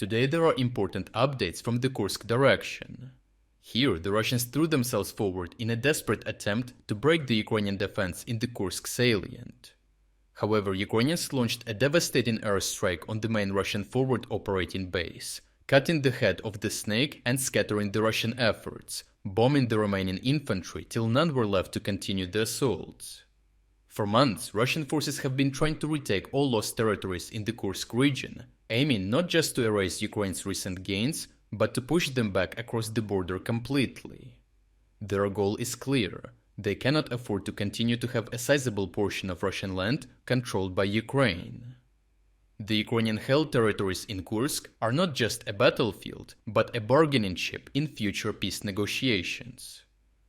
Today there are important updates from the Kursk direction. Here, the Russians threw themselves forward in a desperate attempt to break the Ukrainian defense in the Kursk salient. However, Ukrainians launched a devastating airstrike on the main Russian forward operating base, cutting the head of the snake and scattering the Russian efforts, bombing the remaining infantry till none were left to continue the assaults. For months, Russian forces have been trying to retake all lost territories in the Kursk region, aiming not just to erase Ukraine's recent gains, but to push them back across the border completely. Their goal is clear. They cannot afford to continue to have a sizable portion of Russian land controlled by Ukraine. The Ukrainian-held territories in Kursk are not just a battlefield, but a bargaining chip in future peace negotiations.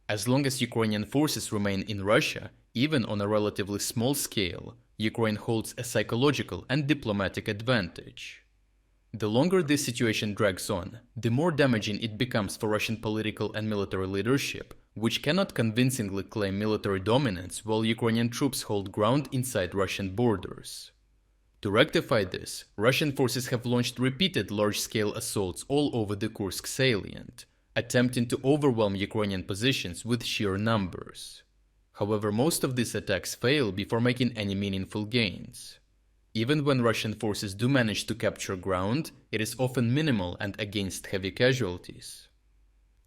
As long as Ukrainian forces remain in Russia, even on a relatively small scale, Ukraine holds a psychological and diplomatic advantage. The longer this situation drags on, the more damaging it becomes for Russian political and military leadership, which cannot convincingly claim military dominance while Ukrainian troops hold ground inside Russian borders. To rectify this, Russian forces have launched repeated large-scale assaults all over the Kursk salient, attempting to overwhelm Ukrainian positions with sheer numbers. However, most of these attacks fail before making any meaningful gains. Even when Russian forces do manage to capture ground, it is often minimal and against heavy casualties.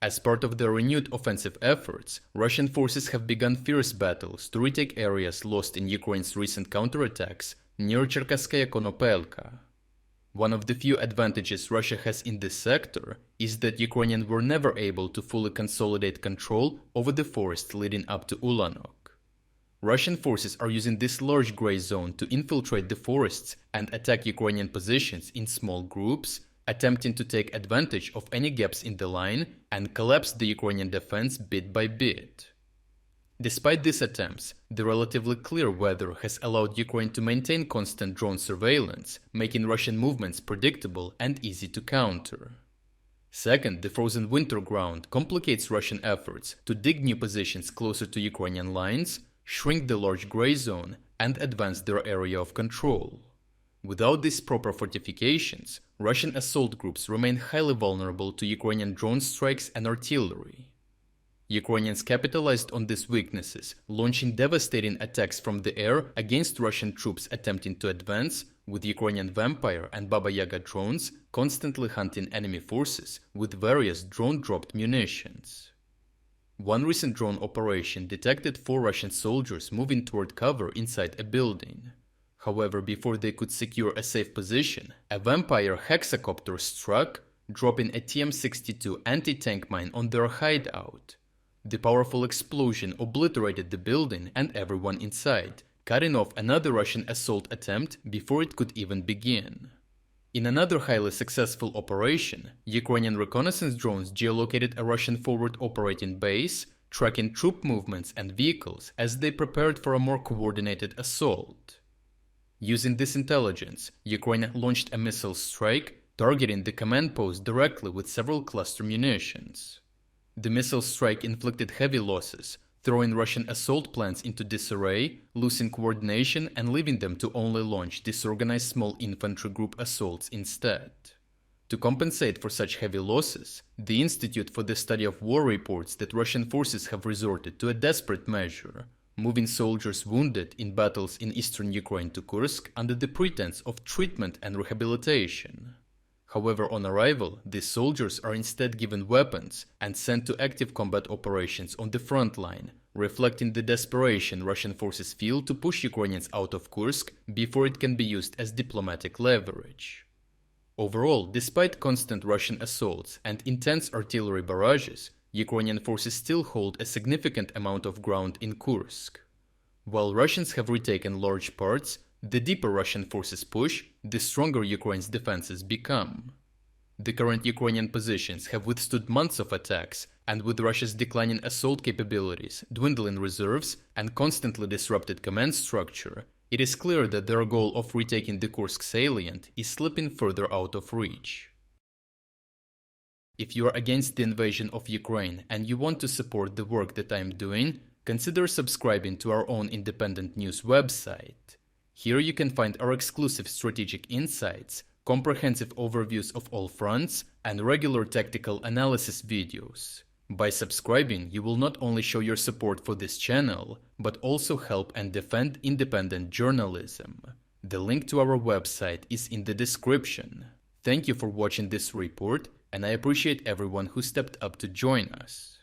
As part of their renewed offensive efforts, Russian forces have begun fierce battles to retake areas lost in Ukraine's recent counterattacks near Cherkasskaya Konopelka. One of the few advantages Russia has in this sector is that Ukrainians were never able to fully consolidate control over the forest leading up to Ulanok. Russian forces are using this large gray zone to infiltrate the forests and attack Ukrainian positions in small groups, attempting to take advantage of any gaps in the line and collapse the Ukrainian defense bit by bit. Despite these attempts, the relatively clear weather has allowed Ukraine to maintain constant drone surveillance, making Russian movements predictable and easy to counter. Second, the frozen winter ground complicates Russian efforts to dig new positions closer to Ukrainian lines, shrink the large gray zone, and advance their area of control. Without these proper fortifications, Russian assault groups remain highly vulnerable to Ukrainian drone strikes and artillery. Ukrainians capitalized on these weaknesses, launching devastating attacks from the air against Russian troops attempting to advance, with Ukrainian Vampire and Baba Yaga drones constantly hunting enemy forces with various drone-dropped munitions. One recent drone operation detected 4 Russian soldiers moving toward cover inside a building. However, before they could secure a safe position, a Vampire hexacopter struck, dropping a TM-62 anti-tank mine on their hideout. The powerful explosion obliterated the building and everyone inside, cutting off another Russian assault attempt before it could even begin. In another highly successful operation, Ukrainian reconnaissance drones geolocated a Russian forward operating base, tracking troop movements and vehicles as they prepared for a more coordinated assault. Using this intelligence, Ukraine launched a missile strike, targeting the command post directly with several cluster munitions. The missile strike inflicted heavy losses, throwing Russian assault plans into disarray, losing coordination and leaving them to only launch disorganized small infantry group assaults instead. To compensate for such heavy losses, the Institute for the Study of War reports that Russian forces have resorted to a desperate measure, moving soldiers wounded in battles in eastern Ukraine to Kursk under the pretense of treatment and rehabilitation. However, on arrival, these soldiers are instead given weapons and sent to active combat operations on the front line, reflecting the desperation Russian forces feel to push Ukrainians out of Kursk before it can be used as diplomatic leverage. Overall, despite constant Russian assaults and intense artillery barrages, Ukrainian forces still hold a significant amount of ground in Kursk. While Russians have retaken large parts, the deeper Russian forces push, the stronger Ukraine's defenses become. The current Ukrainian positions have withstood months of attacks, and with Russia's declining assault capabilities, dwindling reserves, and constantly disrupted command structure, it is clear that their goal of retaking the Kursk salient is slipping further out of reach. If you are against the invasion of Ukraine and you want to support the work that I am doing, consider subscribing to our own independent news website. Here you can find our exclusive strategic insights, comprehensive overviews of all fronts, and regular tactical analysis videos. By subscribing, you will not only show your support for this channel, but also help and defend independent journalism. The link to our website is in the description. Thank you for watching this report, and I appreciate everyone who stepped up to join us.